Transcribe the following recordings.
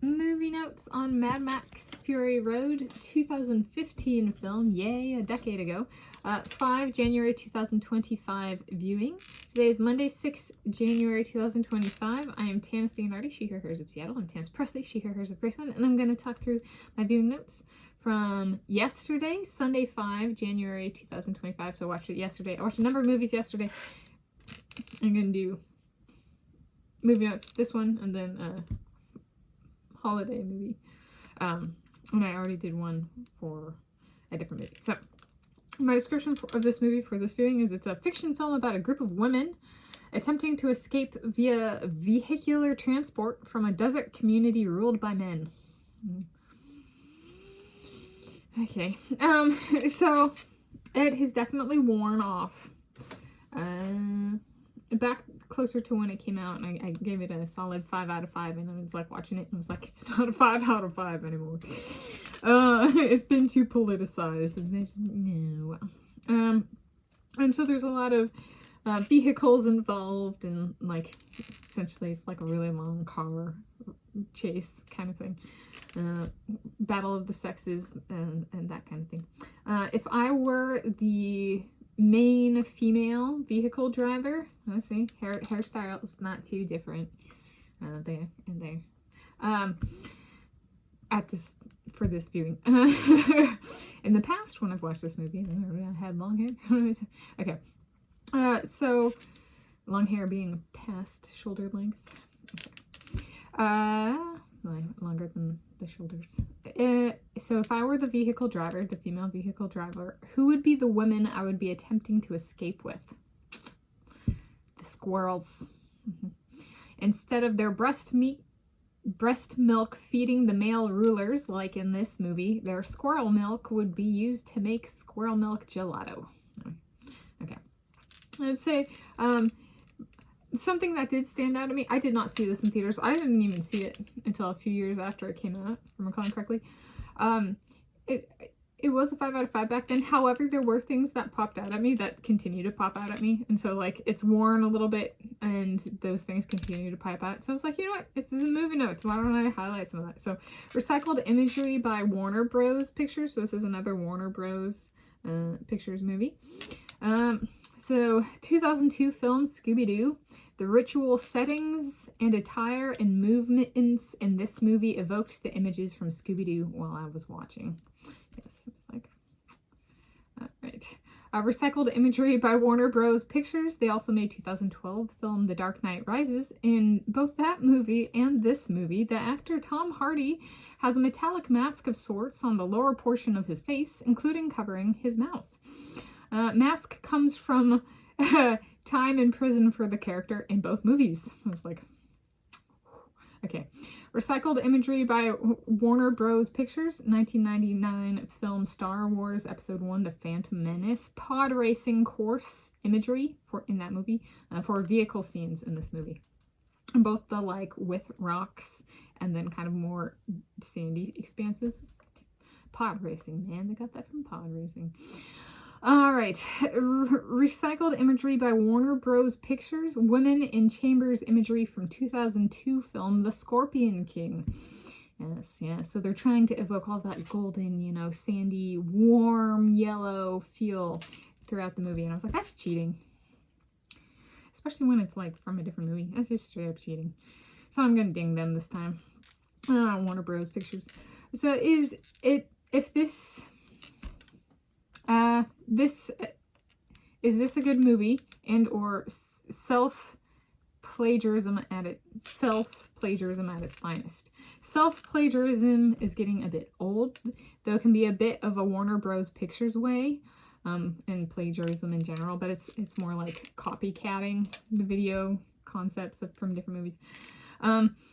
movie notes on Mad Max Fury Road, 2015 film, yay, a decade ago. 5 January 2025 viewing. Today is Monday, 6 January 2025. I am Tanis Leonhardi, she, her, hers of Seattle. I'm Tanis Presley, she, her, hers of Graceland, and I'm going to talk through my viewing notes from yesterday, Sunday, 5 January 2025. So I watched it yesterday. I watched a number of movies yesterday. I'm going to do movie notes, this one, and then holiday movie. And I already did one for a different movie. So my description of this movie for this viewing is it's a fiction film about a group of women attempting to escape via vehicular transport from a desert community ruled by men. Okay. So it has definitely worn off. Back closer to when it came out, and I gave it a solid 5 out of 5, and I was like watching it and I was like, it's not a 5 out of 5 anymore. It's been too politicized, and no. And so there's a lot of vehicles involved, and like essentially it's like a really long car chase kind of thing, battle of the sexes, and that kind of thing. If I were the main female vehicle driver, let's see, hairstyle is not too different there and there at this for this viewing. In the past, when I've watched this movie, I had long hair. Okay, so long hair being past shoulder length. Okay. Longer than the shoulders. So if I were the vehicle driver, the female vehicle driver, who would be the women I would be attempting to escape with? The squirrels. Instead of their breast milk feeding the male rulers, like in this movie, their squirrel milk would be used to make squirrel milk gelato. Okay. I'd say, something that did stand out to me, I did not see this in theaters. I didn't even see it until a few years after it came out, if I'm recalling correctly. It was a 5 out of 5 back then. However, there were things that popped out at me that continue to pop out at me. And so, like, it's worn a little bit, and those things continue to pop out. So I was like, you know what? It's in movie notes. Why don't I highlight some of that? So, recycled imagery by Warner Bros. Pictures. So this is another Warner Bros. Pictures movie. So, 2002 film, Scooby-Doo. The ritual settings and attire and movements in this movie evoked the images from Scooby-Doo while I was watching. Yes, it's like, alright. Recycled imagery by Warner Bros. Pictures. They also made 2012 film The Dark Knight Rises. In both that movie and this movie, the actor Tom Hardy has a metallic mask of sorts on the lower portion of his face, including covering his mouth. Mask comes from time in prison for the character in both movies. I was like, okay. Recycled imagery by Warner Bros. Pictures, 1999 film Star Wars Episode 1, The Phantom Menace. Pod racing course imagery in that movie for vehicle scenes in this movie. Both the like with rocks and then kind of more sandy expanses. Pod racing, man, they got that from pod racing. All right, recycled imagery by Warner Bros. Pictures, women in chambers imagery from 2002 film The Scorpion King. Yes, yeah, so they're trying to evoke all that golden, you know, sandy, warm, yellow feel throughout the movie. And I was like, that's cheating. Especially when it's like from a different movie. That's just straight up cheating. So I'm going to ding them this time. Warner Bros. Pictures. So is this a good movie and or self-plagiarism at its finest? Self-plagiarism is getting a bit old, though it can be a bit of a Warner Bros. Pictures way, and plagiarism in general, but it's more like copycatting the video concepts from different movies.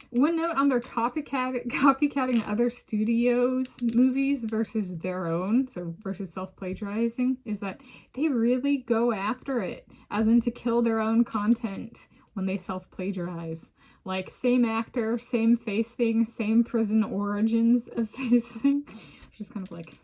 One note on their copycatting other studios' movies versus their own, so versus self-plagiarizing, is that they really go after it, as in to kill their own content when they self-plagiarize. Like, same actor, same face thing, same prison origins of face thing. Just kind of like,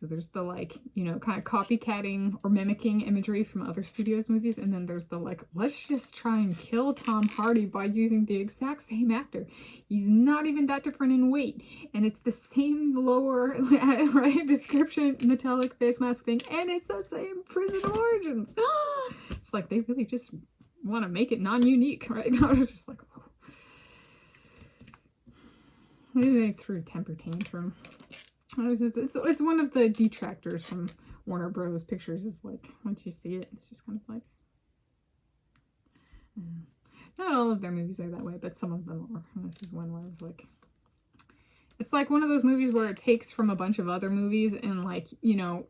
So there's the like, you know, kind of copycatting or mimicking imagery from other studios' movies. And then there's the like, let's just try and kill Tom Hardy by using the exact same actor. He's not even that different in weight. And it's the same lower, right, description, metallic face mask thing. And it's the same prison origins. It's like they really just want to make it non-unique, right? I was just like, oh. Maybe they threw a temper tantrum. It's one of the detractors from Warner Bros. Pictures. Is like, once you see it, it's just kind of like, not all of their movies are that way, but some of them are. And this is one where I was like, it's like one of those movies where it takes from a bunch of other movies and like, you know,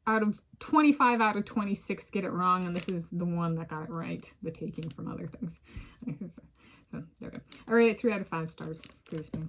out of 25 out of 26 get it wrong, and this is the one that got it right, the taking from other things. So there we go. I rate it 3 out of 5 stars for this movie.